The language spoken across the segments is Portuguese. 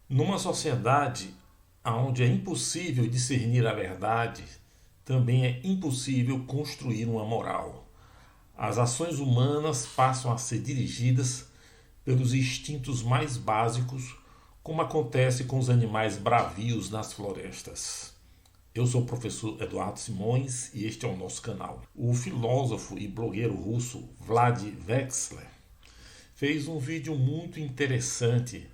Numa sociedade onde é impossível discernir a verdade, também é impossível construir uma moral. As ações humanas passam a ser dirigidas pelos instintos mais básicos, como acontece com os animais bravios nas florestas. Eu sou o professor Eduardo Simões e este é o nosso canal. O filósofo e blogueiro russo Vlad Vexler fez um vídeo muito interessante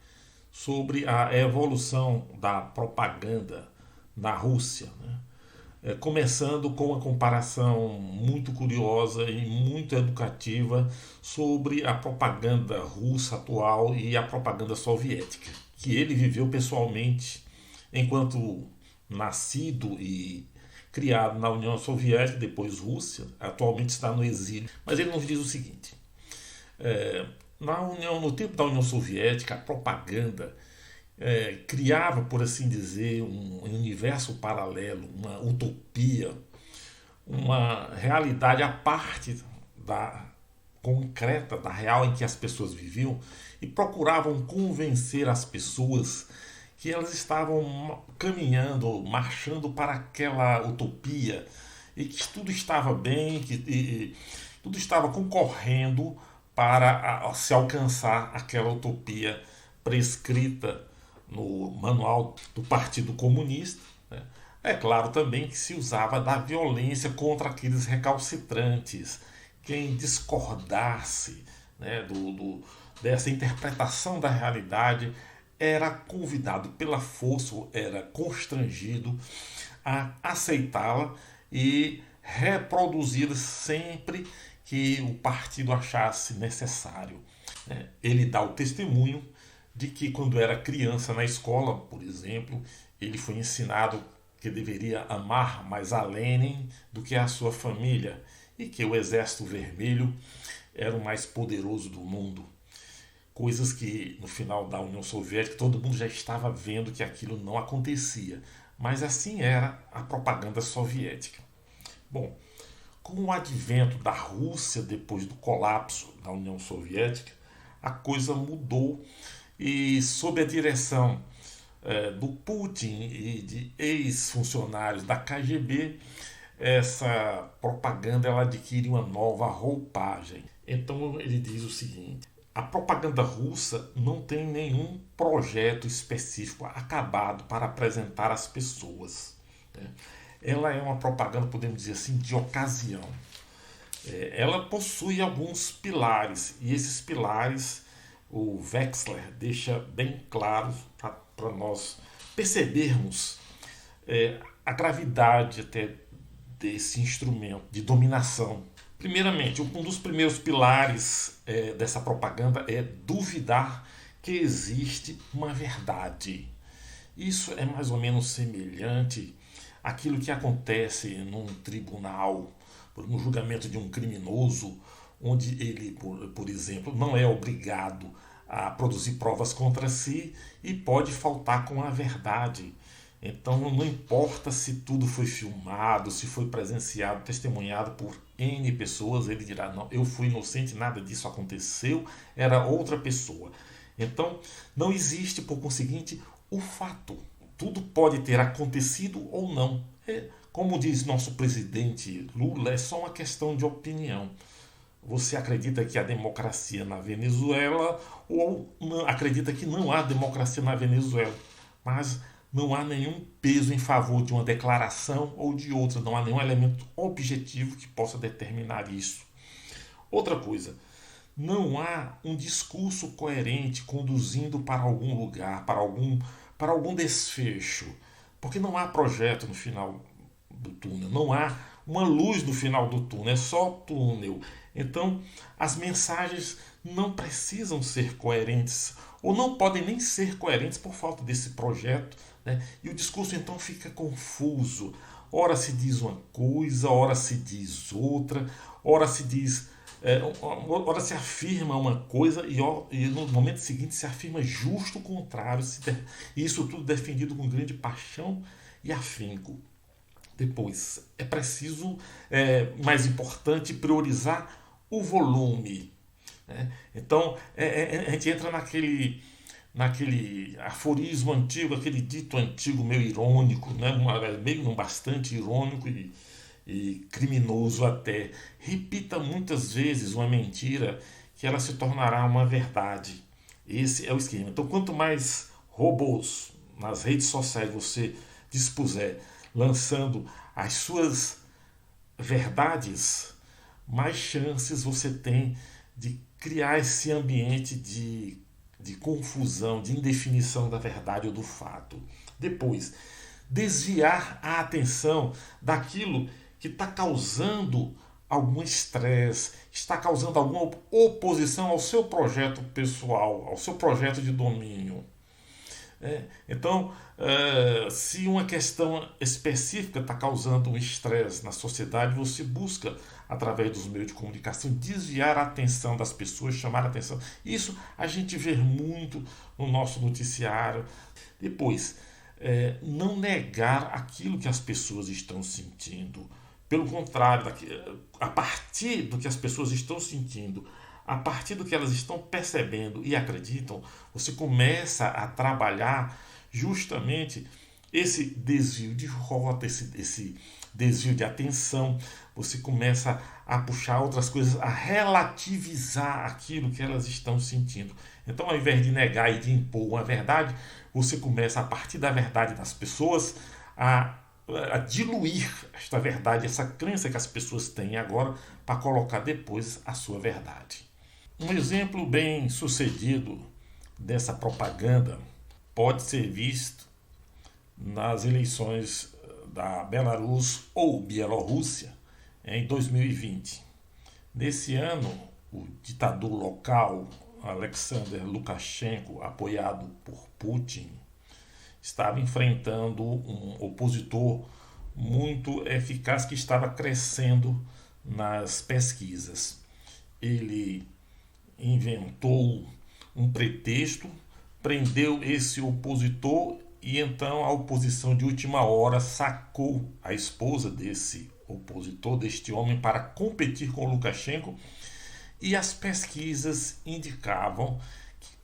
sobre a evolução da propaganda na Rússia, né? Começando com uma comparação muito curiosa e muito educativa sobre a propaganda russa atual e a propaganda soviética, que ele viveu pessoalmente enquanto nascido e criado na União Soviética, depois Rússia, atualmente está no exílio. Mas ele nos diz o seguinte: no tempo da União Soviética, a propaganda criava, por assim dizer, um universo paralelo, uma utopia, uma realidade à parte da concreta, da real em que as pessoas viviam e procuravam convencer as pessoas que elas estavam caminhando, marchando para aquela utopia e que tudo estava bem, que tudo estava concorrendo para se alcançar aquela utopia prescrita no manual do Partido Comunista. Né? É claro também que se usava da violência contra aqueles recalcitrantes, quem discordasse, né, dessa interpretação da realidade era convidado pela força, era constrangido a aceitá-la e reproduzi-la sempre que o partido achasse necessário. Ele dá o testemunho de que quando era criança na escola, por exemplo, ele foi ensinado que deveria amar mais a Lenin do que a sua família e que o Exército Vermelho era o mais poderoso do mundo. Coisas que no final da União Soviética todo mundo já estava vendo que aquilo não acontecia. Mas assim era a propaganda soviética. Bom, com o advento da Rússia depois do colapso da União Soviética, a coisa mudou e sob a direção do Putin e de ex-funcionários da KGB, essa propaganda ela adquire uma nova roupagem. Então ele diz o seguinte: a propaganda russa não tem nenhum projeto específico acabado para apresentar às pessoas. Né? Ela é uma propaganda, podemos dizer assim, de ocasião. Ela possui alguns pilares e esses pilares o Wexler deixa bem claro para nós percebermos a gravidade até desse instrumento de dominação. Primeiramente, um dos primeiros pilares dessa propaganda é duvidar que existe uma verdade. Isso é mais ou menos semelhante àquilo que acontece num tribunal, no julgamento de um criminoso, onde ele, por exemplo, não é obrigado a produzir provas contra si e pode faltar com a verdade. Então não importa se tudo foi filmado, se foi presenciado, testemunhado por N pessoas, ele dirá, não, eu fui inocente, nada disso aconteceu, era outra pessoa. Então não existe, por conseguinte, o fato. Tudo pode ter acontecido ou não. Como diz nosso presidente Lula, é só uma questão de opinião. Você acredita que há democracia na Venezuela ou acredita que não há democracia na Venezuela. Mas não há nenhum peso em favor de uma declaração ou de outra. Não há nenhum elemento objetivo que possa determinar isso. Outra coisa, não há um discurso coerente conduzindo para algum lugar, para algum desfecho. Porque não há projeto no final do túnel, não há uma luz no final do túnel, é só túnel. Então, as mensagens não precisam ser coerentes, ou não podem nem ser coerentes por falta desse projeto, né? E o discurso então fica confuso. Ora se diz uma coisa, ora se diz outra, ora se diz. Ora se afirma uma coisa e no momento seguinte se afirma justo o contrário. E isso tudo defendido com grande paixão e afinco. Depois, é preciso, mais importante, priorizar o volume. Né? Então, a gente entra naquele aforismo antigo, aquele dito antigo meio irônico, né? Meio bastante irônico e criminoso até. Repita muitas vezes uma mentira que ela se tornará uma verdade. Esse é o esquema. Então, quanto mais robôs nas redes sociais você dispuser lançando as suas verdades, mais chances você tem de criar esse ambiente de confusão, de indefinição da verdade ou do fato. Depois, desviar a atenção daquilo que está causando algum estresse, está causando alguma oposição ao seu projeto pessoal, ao seu projeto de domínio. Então, se uma questão específica está causando um estresse na sociedade, você busca, através dos meios de comunicação, desviar a atenção das pessoas, chamar a atenção. Isso a gente vê muito no nosso noticiário. Depois, não negar aquilo que as pessoas estão sentindo. Pelo contrário, a partir do que as pessoas estão sentindo, a partir do que elas estão percebendo e acreditam, você começa a trabalhar justamente esse desvio de rota, esse desvio de atenção. Você começa a puxar outras coisas, a relativizar aquilo que elas estão sentindo. Então, ao invés de negar e de impor uma verdade, você começa, a partir da verdade das pessoas, a diluir esta verdade, essa crença que as pessoas têm agora, para colocar depois a sua verdade. Um exemplo bem sucedido dessa propaganda pode ser visto nas eleições da Belarus ou Bielorrússia em 2020. Nesse ano, o ditador local Alexander Lukashenko, apoiado por Putin, estava enfrentando um opositor muito eficaz que estava crescendo nas pesquisas. Ele inventou um pretexto, prendeu esse opositor e então a oposição de última hora sacou a esposa desse opositor, deste homem, para competir com Lukashenko, e as pesquisas indicavam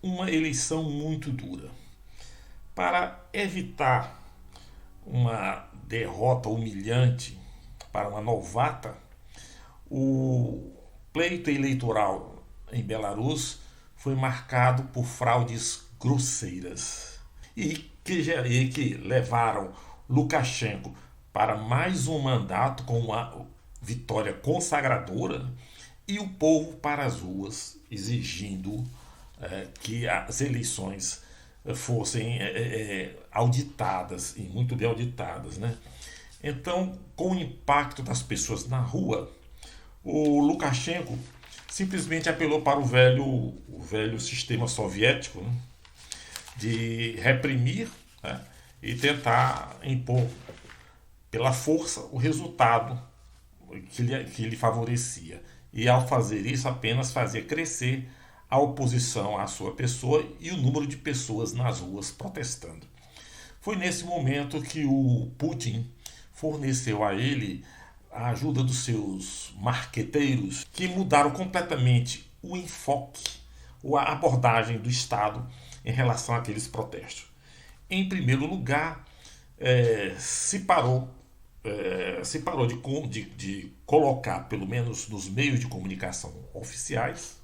uma eleição muito dura. Para evitar uma derrota humilhante para uma novata, o pleito eleitoral em Belarus foi marcado por fraudes grosseiras e que levaram Lukashenko para mais um mandato com uma vitória consagradora e o povo para as ruas exigindo que as eleições fossem auditadas, e muito bem auditadas, né? Então, com o impacto das pessoas na rua, o Lukashenko simplesmente apelou para o velho sistema soviético, né, de reprimir, né, e tentar impor pela força o resultado que lhe favorecia. E ao fazer isso, apenas fazia crescer a oposição à sua pessoa e o número de pessoas nas ruas protestando. Foi nesse momento que o Putin forneceu a ele a ajuda dos seus marqueteiros, que mudaram completamente o enfoque, ou a abordagem do Estado em relação àqueles protestos. Em primeiro lugar, se parou de colocar, pelo menos nos meios de comunicação oficiais,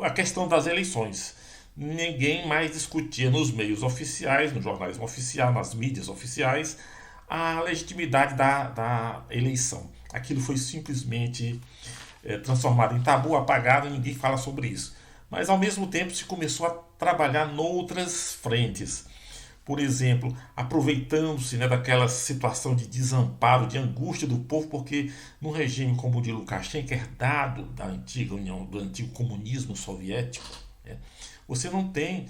a questão das eleições. Ninguém mais discutia nos meios oficiais, no jornalismo oficial, nas mídias oficiais, a legitimidade da eleição. Aquilo foi simplesmente transformado em tabu, apagado, e ninguém fala sobre isso. Mas, ao mesmo tempo, se começou a trabalhar noutras frentes. Por exemplo, aproveitando-se, né, daquela situação de desamparo, de angústia do povo, porque num regime como o de Lukashenko, herdado da antiga União, do antigo comunismo soviético, né, você não tem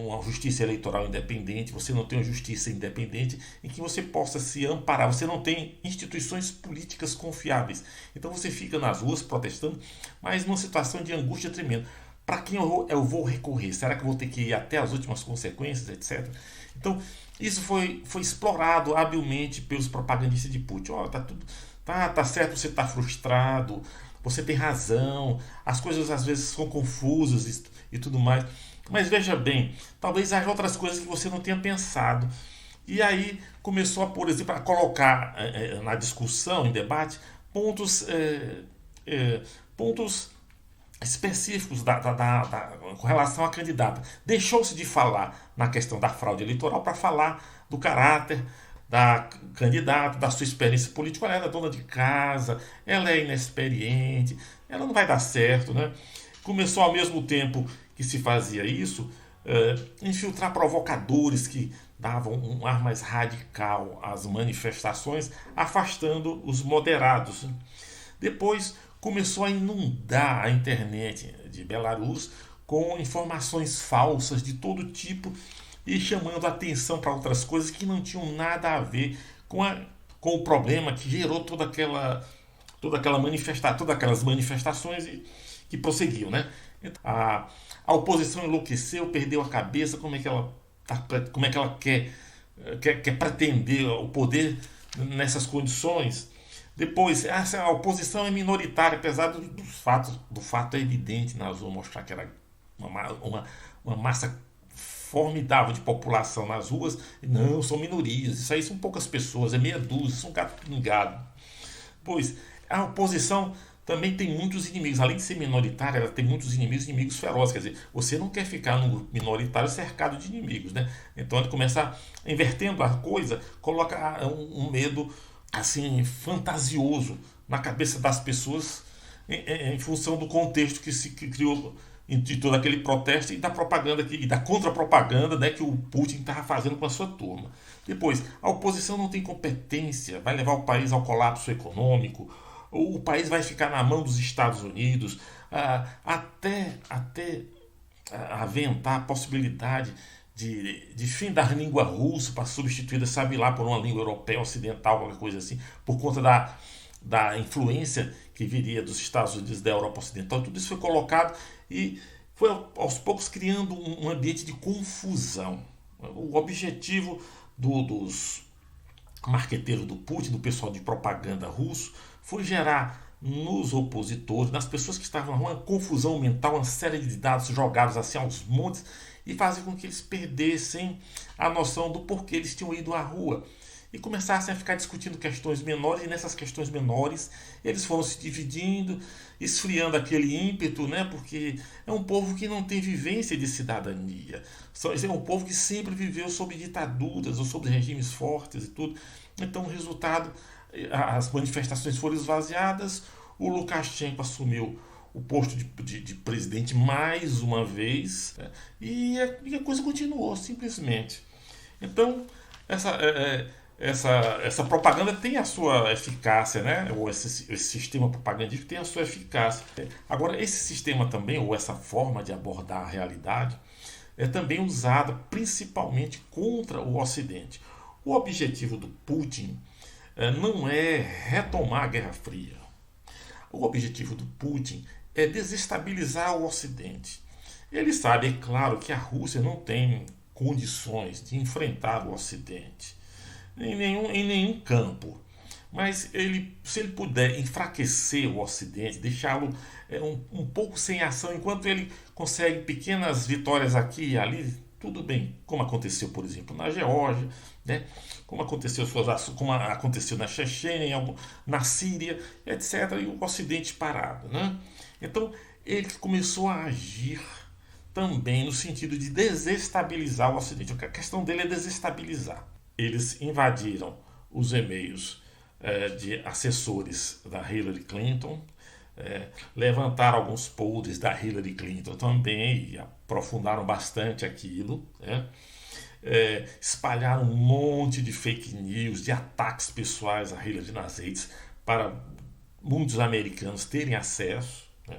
uma justiça eleitoral independente, você não tem uma justiça independente em que você possa se amparar, você não tem instituições políticas confiáveis. Então você fica nas ruas protestando, mas numa situação de angústia tremenda. Para quem eu vou recorrer? Será que eu vou ter que ir até as últimas consequências, etc? Então, isso foi explorado habilmente pelos propagandistas de Putin. Tá certo, você está frustrado, você tem razão, as coisas às vezes são confusas e tudo mais. Mas veja bem, talvez haja outras coisas que você não tenha pensado. E aí começou, por exemplo, a colocar na discussão, em debate, pontos, pontos específicos com relação à candidata. Deixou-se de falar na questão da fraude eleitoral para falar do caráter da candidata, da sua experiência política. Olha, ela é dona de casa, ela é inexperiente, ela não vai dar certo, né? Começou ao mesmo tempo que se fazia isso, infiltrar provocadores que davam um ar mais radical às manifestações, afastando os moderados. Depois começou a inundar a internet de Belarus com informações falsas de todo tipo e chamando a atenção para outras coisas que não tinham nada a ver com o problema que gerou todas aquelas manifestações que prosseguiam, né? A oposição enlouqueceu, perdeu a cabeça, como é que ela quer pretender o poder nessas condições. Depois, a oposição é minoritária, apesar do fato evidente nas ruas mostrar que era uma massa formidável de população nas ruas. Não, são minorias, isso aí são poucas pessoas, é meia dúzia, são gato pingado. Pois a oposição também tem muitos inimigos. Além de ser minoritária, ela tem muitos inimigos ferozes. Quer dizer, você não quer ficar num grupo minoritário cercado de inimigos, né? Então ele começa invertendo a coisa, coloca um medo assim fantasioso na cabeça das pessoas em função do contexto que se criou de todo aquele protesto e da propaganda e da contrapropaganda, né, que o Putin estava fazendo com a sua turma. Depois, a oposição não tem competência, vai levar o país ao colapso econômico, o país vai ficar na mão dos Estados Unidos, até aventar a possibilidade de fim da língua russa para substituída, sabe lá, por uma língua europeia, ocidental, qualquer coisa assim, por conta da influência que viria dos Estados Unidos, da Europa Ocidental. Tudo isso foi colocado e foi aos poucos criando um ambiente de confusão. O objetivo dos marqueteiros do Putin, do pessoal de propaganda russo, foi gerar nos opositores, nas pessoas que estavam uma confusão mental, uma série de dados jogados assim aos montes e fazer com que eles perdessem a noção do porquê eles tinham ido à rua e começassem a ficar discutindo questões menores, e nessas questões menores eles foram se dividindo, esfriando aquele ímpeto, né? Porque é um povo que não tem vivência de cidadania. É um povo que sempre viveu sob ditaduras ou sob regimes fortes e tudo. Então o resultado, as manifestações foram esvaziadas, o Lukashenko assumiu o posto de presidente mais uma vez, né? E a coisa continuou simplesmente. Então, essa, essa propaganda tem a sua eficácia, né? Ou esse sistema propagandístico tem a sua eficácia. Agora, esse sistema também, ou essa forma de abordar a realidade, é também usada principalmente contra o Ocidente. O objetivo do Putin não é retomar a Guerra Fria. O objetivo do Putin é desestabilizar o Ocidente. Ele sabe, é claro, que a Rússia não tem condições de enfrentar o Ocidente em nenhum campo. Mas se ele puder enfraquecer o Ocidente, deixá-lo um pouco sem ação, enquanto ele consegue pequenas vitórias aqui e ali, tudo bem. Como aconteceu, por exemplo, na Geórgia, né? Como aconteceu na Chechênia, na Síria, etc. E o Ocidente parado. Né? Então, ele começou a agir também no sentido de desestabilizar o Ocidente. A questão dele é desestabilizar. Eles invadiram os e-mails de assessores da Hillary Clinton, levantaram alguns podres da Hillary Clinton também e aprofundaram bastante aquilo, né? Espalharam um monte de fake news, de ataques pessoais a Hillary nas redes para muitos americanos terem acesso, né?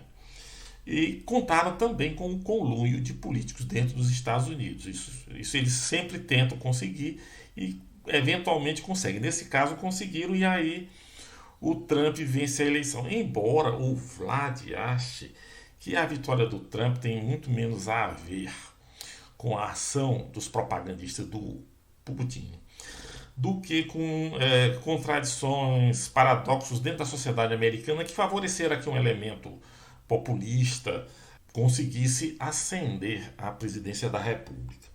E contaram também com o conluio de políticos dentro dos Estados Unidos. Isso eles sempre tentam conseguir e eventualmente conseguem. Nesse caso conseguiram, e aí o Trump vence a eleição. Embora o Vlad ache que a vitória do Trump tem muito menos a ver com a ação dos propagandistas do Putin do que com contradições, paradoxos dentro da sociedade americana que favoreceram aqui um elemento populista, conseguisse ascender à presidência da República.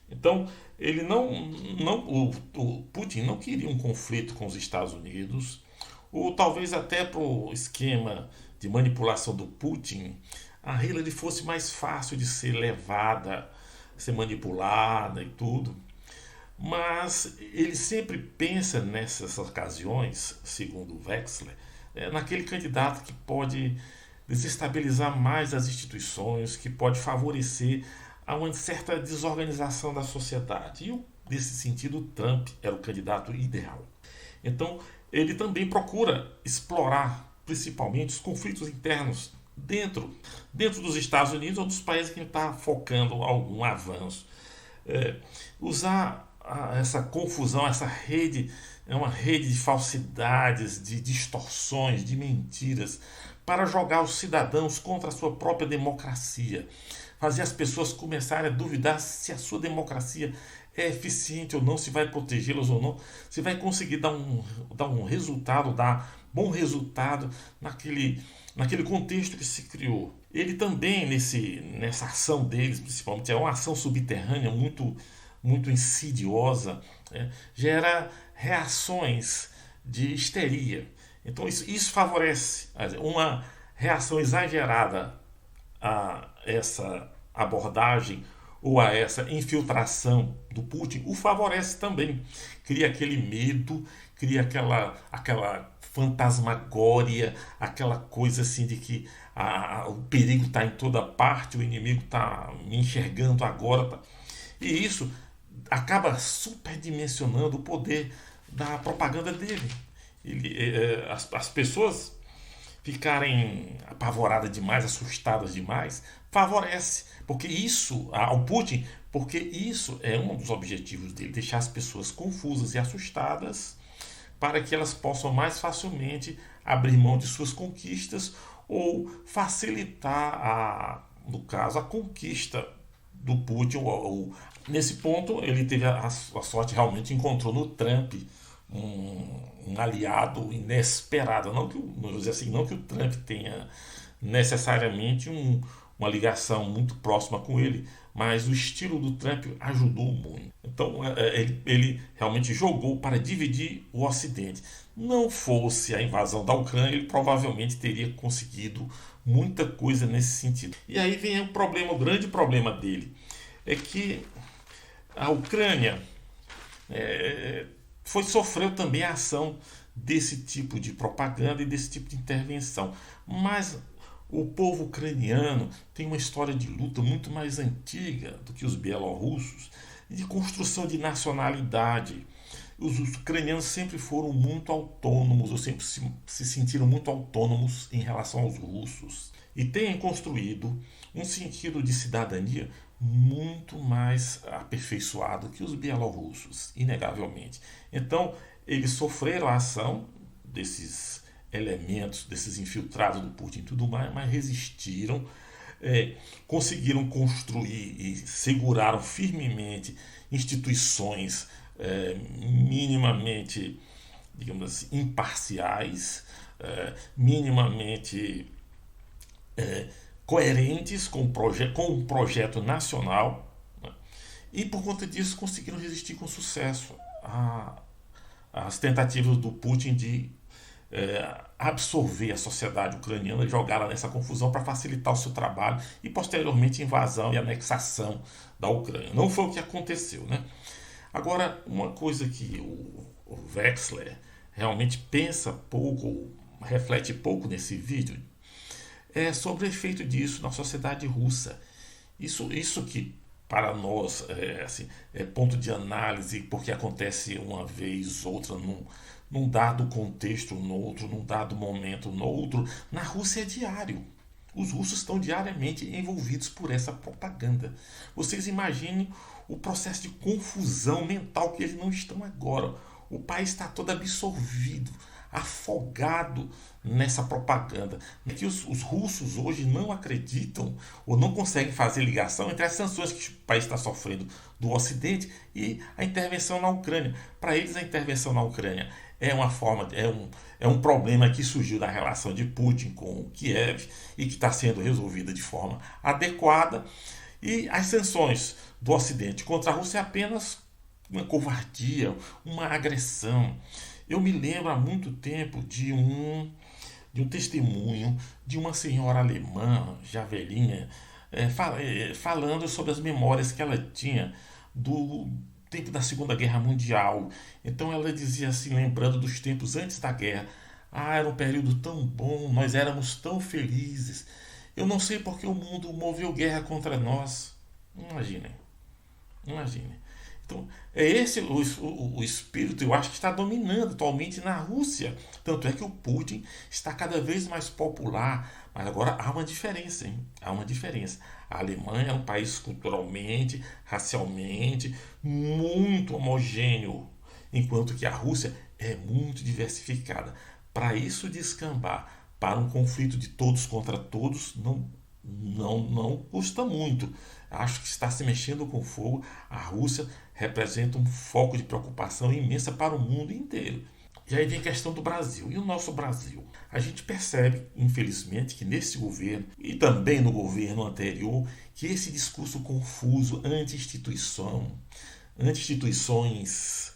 Então, ele o Putin não queria um conflito com os Estados Unidos, ou talvez até para o esquema de manipulação do Putin, a Hillary fosse mais fácil de ser levada, ser manipulada e tudo. Mas ele sempre pensa nessas ocasiões, segundo Wexler, naquele candidato que pode desestabilizar mais as instituições, que pode favorecer a uma certa desorganização da sociedade. E, nesse sentido, o Trump era o candidato ideal. Então, ele também procura explorar, principalmente, os conflitos internos dentro dos Estados Unidos ou dos países que está focando algum avanço. Usar essa confusão, essa rede, é uma rede de falsidades, de distorções, de mentiras, para jogar os cidadãos contra a sua própria democracia. Fazer as pessoas começarem a duvidar se a sua democracia é eficiente ou não, se vai protegê-las ou não, se vai conseguir dar um resultado, dar bom resultado naquele contexto que se criou. Ele também, nessa ação deles, principalmente, é uma ação subterrânea muito insidiosa, gera reações de histeria. Então isso favorece uma reação exagerada a essa abordagem ou a essa infiltração do Putin, o favorece também. Cria aquele medo, cria aquela fantasmagória, aquela coisa assim de que o perigo está em toda parte, o inimigo está me enxergando agora. Tá. E isso acaba superdimensionando o poder da propaganda dele. As pessoas ficarem apavoradas demais, assustadas demais, favorece, porque isso, ao Putin, porque isso é um dos objetivos dele, deixar as pessoas confusas e assustadas para que elas possam mais facilmente abrir mão de suas conquistas ou facilitar, no caso, a conquista do Putin. Nesse ponto, ele teve a sorte, realmente encontrou no Trump um aliado inesperado. Não que o Trump tenha necessariamente uma ligação muito próxima com ele, mas o estilo do Trump ajudou muito. Então ele realmente jogou para dividir o Ocidente. Não fosse a invasão da Ucrânia, ele provavelmente teria conseguido muita coisa nesse sentido. E aí vem o grande problema dele, é que a Ucrânia sofreu também a ação desse tipo de propaganda e desse tipo de intervenção. Mas o povo ucraniano tem uma história de luta muito mais antiga do que os bielorrussos, de construção de nacionalidade. Os ucranianos sempre foram muito autônomos, ou sempre se sentiram muito autônomos em relação aos russos. E têm construído um sentido de cidadania muito mais aperfeiçoado que os bielorrussos, inegavelmente. Então, eles sofreram a ação desses elementos, desses infiltrados do Putin e tudo mais, mas resistiram, conseguiram construir e seguraram firmemente instituições minimamente, digamos assim, imparciais, minimamente coerentes com um projeto nacional, né? E por conta disso conseguiram resistir com sucesso às tentativas do Putin de absorver a sociedade ucraniana e jogá-la nessa confusão para facilitar o seu trabalho e posteriormente invasão e anexação da Ucrânia. Não foi o que aconteceu, né? Agora, uma coisa que o Wexler realmente pensa pouco, reflete pouco nesse vídeo, é sobre o efeito disso na sociedade russa. Isso que para nós é ponto de análise, porque acontece uma vez, outra, num dado contexto, num dado momento, no outro. Na Rússia é diário. Os russos estão diariamente envolvidos por essa propaganda. Vocês imaginem o processo de confusão mental que eles não estão agora. O país está todo absorvido. afogado nessa propaganda. Que os russos hoje não acreditam ou não conseguem fazer ligação entre as sanções que o país está sofrendo do Ocidente e a intervenção na Ucrânia. Para eles, a intervenção na Ucrânia é uma forma, é um problema que surgiu da relação de Putin com Kiev e que está sendo resolvida de forma adequada. E as sanções do Ocidente contra a Rússia é apenas uma covardia, uma agressão. Eu me lembro há muito tempo de um testemunho de uma senhora alemã, já velhinha, falando sobre as memórias que ela tinha do tempo da Segunda Guerra Mundial. Então ela dizia assim, lembrando dos tempos antes da guerra: ah, era um período tão bom, nós éramos tão felizes. Eu não sei porque o mundo moveu guerra contra nós. Imaginem, imaginem. Então, é esse o espírito, eu acho, que está dominando atualmente na Rússia. Tanto é que o Putin está cada vez mais popular. Mas agora há uma diferença, hein? Há uma diferença. A Alemanha é um país culturalmente, racialmente, muito homogêneo, enquanto que a Rússia é muito diversificada. Para isso descambar para um conflito de todos contra todos, não custa muito. Acho que está se mexendo com fogo. A Rússia representa um foco de preocupação imensa para o mundo inteiro. E aí vem a questão do Brasil. E o nosso Brasil? A gente percebe, infelizmente, que nesse governo e também no governo anterior, que esse discurso confuso, anti-instituições,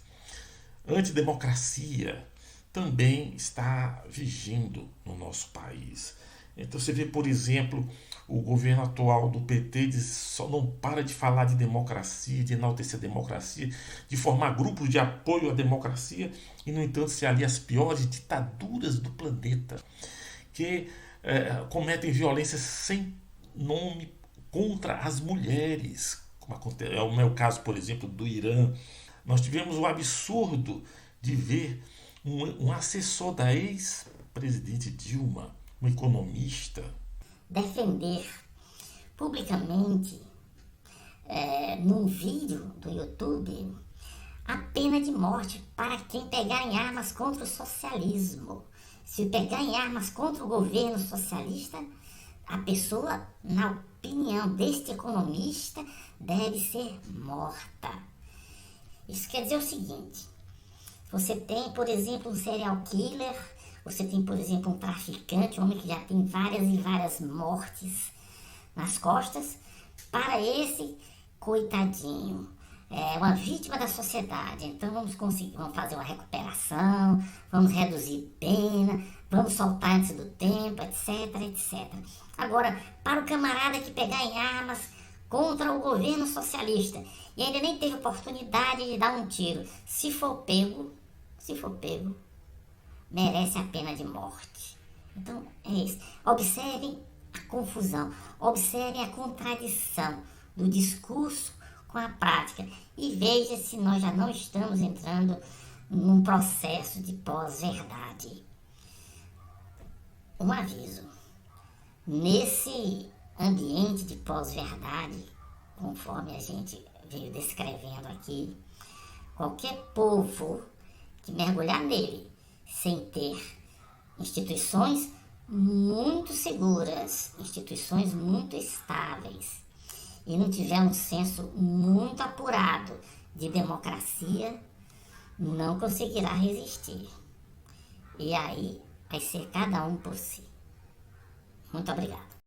antidemocracia, também está vigindo no nosso país. Então você vê, por exemplo, o governo atual do PT só não para de falar de democracia, de enaltecer a democracia, de formar grupos de apoio à democracia e, no entanto, se alia às piores ditaduras do planeta, que cometem violências sem nome contra as mulheres, como é o meu caso, por exemplo, do Irã. Nós tivemos o absurdo de ver um assessor da ex-presidente Dilma, um economista, defender publicamente num vídeo do YouTube a pena de morte para quem pegar em armas contra o socialismo. Se pegar em armas contra o governo socialista, a pessoa, na opinião deste economista, deve ser morta. Isso quer dizer o seguinte: você tem, por exemplo, um serial killer, você tem, por exemplo, um traficante, um homem que já tem várias e várias mortes nas costas. Para esse coitadinho, é uma vítima da sociedade. Então vamos fazer uma recuperação, vamos reduzir pena, vamos soltar antes do tempo, etc, etc. Agora, para o camarada que pegar em armas contra o governo socialista e ainda nem teve oportunidade de dar um tiro, se for pego, merece a pena de morte. Então é isso. Observem a confusão, observem a contradição do discurso com a prática e veja se nós já não estamos entrando num processo de pós-verdade. Um aviso: nesse ambiente de pós-verdade, conforme a gente veio descrevendo aqui, qualquer povo que mergulhar nele sem ter instituições muito seguras, instituições muito estáveis, e não tiver um senso muito apurado de democracia, não conseguirá resistir. E aí vai ser cada um por si. Muito obrigado.